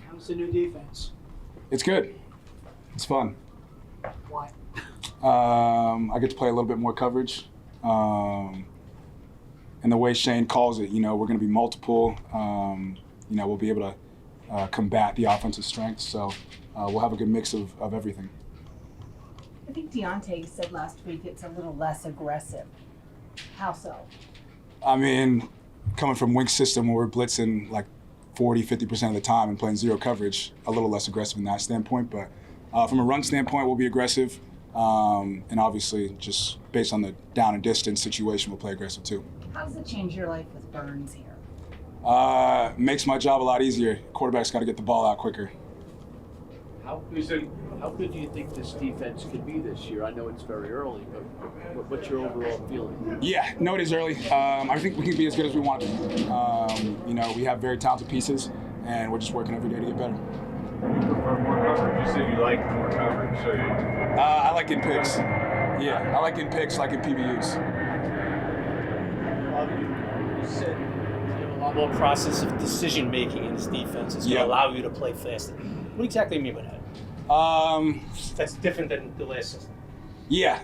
How's the new defense? It's good. It's fun. Why? I get to play a little bit more coverage. And the way Shane calls it, we're going to be multiple. We'll be able to combat the offensive strengths. So we'll have a good mix of everything. I think Deontay said last week it's a little less aggressive. How so? I mean, coming from Wink's system where we're blitzing like 40-50% of the time and playing zero coverage, a little less aggressive in that standpoint. But from a run standpoint, we'll be aggressive. And obviously, just based on the down and distance situation, we'll play aggressive too. How does it change your life with Burns here? Makes my job a lot easier. Quarterback's got to get the ball out quicker. How good do you think this defense could be this year? I know it's very early, but what's your overall feeling? Yeah, no, it is early. I think we can be as good as we want to be. We have very talented pieces, and we're just working every day to get better. You prefer more coverage? You said you like more coverage, so I like getting picks. Yeah, I like getting picks, like in PBUs. You said you have a lot more process of decision making in this defense. It's going to allow you to play faster. What exactly do you mean by that? That's different than the last system. Yeah.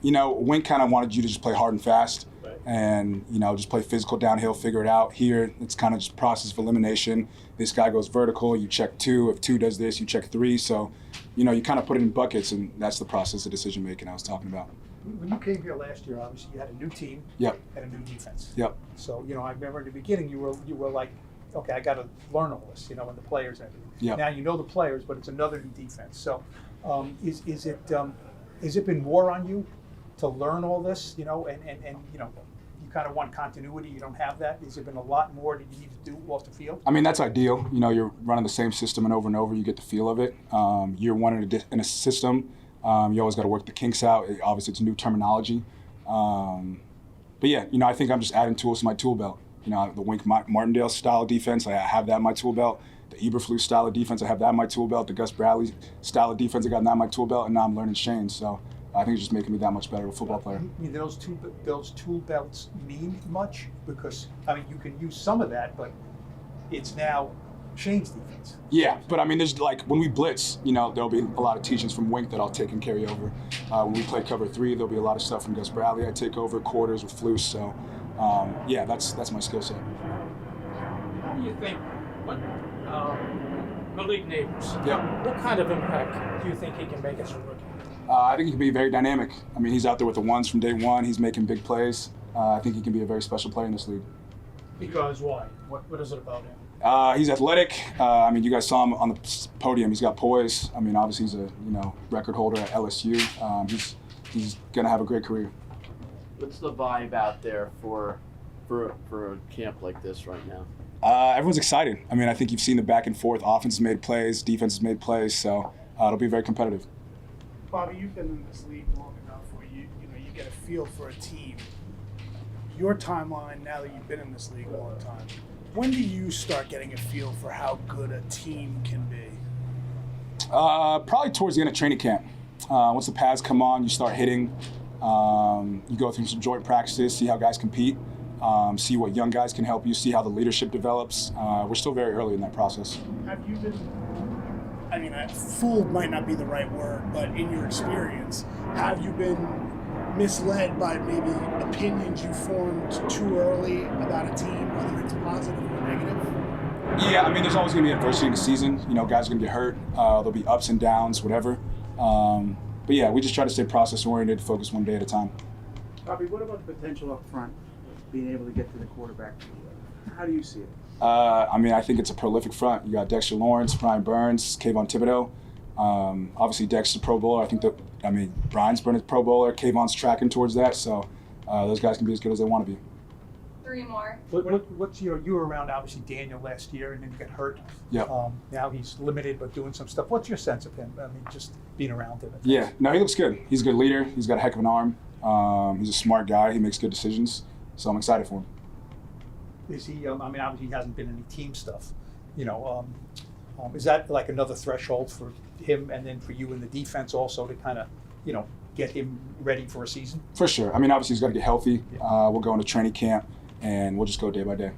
Wink kind of wanted you to just play hard and fast. Right. And, just play physical downhill, figure it out. Here, it's kind of just process of elimination. This guy goes vertical, you check 2. If 2 does this, you check 3. So, you kind of put it in buckets, and that's the process of decision making I was talking about. When you came here last year, obviously you had a new team. Yep. And a new defense. Yep. So, I remember in the beginning you were like, okay, I got to learn all this, and the players and everything. Yep. Now you know the players, but it's another new defense. So, has it been more on you to learn all this? And you kind of want continuity. You don't have that. Has it been a lot more that you need to do off the field? I mean, that's ideal. You're running the same system and over, you get the feel of it. Year one in a system, you always got to work the kinks out. Obviously, it's new terminology. But yeah, I think I'm just adding tools to my tool belt. The Wink Martindale style defense, I have that in my tool belt. The Eberflus style of defense, I have that in my tool belt. The Gus Bradley style of defense, I got that in my tool belt, and now I'm learning Shane. So I think it's just making me that much better of a football player. Those tool belts mean much because you can use some of that, but it's now Shane's defense. Yeah, but there's when we blitz, there'll be a lot of teachings from Wink that I'll take and carry over. When we play cover 3, there'll be a lot of stuff from Gus Bradley I take over, quarters with Flus. So yeah, that's my skill set. How do you think Malik Neighbors? Yep. What kind of impact do you think he can make as a rookie? I think he can be very dynamic. He's out there with the ones from day one. He's making big plays. I think he can be a very special player in this league. Because why? What is it about him? He's athletic. You guys saw him on the podium. He's got poise. Obviously he's a record holder at LSU. He's gonna have a great career. What's the vibe out there for a camp like this right now? Everyone's excited. I think you've seen the back and forth. Offense has made plays, defense has made plays, so it'll be very competitive. Bobby, you've been in this league long enough where you get a feel for a team. Your timeline now that you've been in this league a long time, when do you start getting a feel for how good a team can be? Probably towards the end of training camp. Once the pads come on, you start hitting. You go through some joint practices, see how guys compete, see what young guys can help you, see how the leadership develops. We're still very early in that process. Have you been, fooled might not be the right word, but in your experience, have you been misled by maybe opinions you formed too early about a team, whether it's positive or negative? Yeah, there's always going to be adversity in the season. Guys are going to get hurt. There'll be ups and downs, whatever. But yeah, we just try to stay process-oriented, focus one day at a time. Bobby, what about the potential up front, being able to get to the quarterback? How do you see it? I think it's a prolific front. You got Dexter Lawrence, Brian Burns, Kayvon Thibodeau. Obviously, Dexter's a Pro Bowler. Brian's been a Pro Bowler. Kayvon's tracking towards that. So those guys can be as good as they want to be. 3 more. What's you were around obviously Daniel last year and then you got hurt. Yep. Now he's limited but doing some stuff. What's your sense of him? Just being around him. Yeah, no, he looks good. He's a good leader. He's got a heck of an arm. He's a smart guy. He makes good decisions. So I'm excited for him. Is he? Obviously he hasn't been any team stuff. Is that like another threshold for him and then for you in the defense also to kind of, get him ready for a season? For sure. Obviously he's got to get healthy. We'll go into training camp and we'll just go day by day.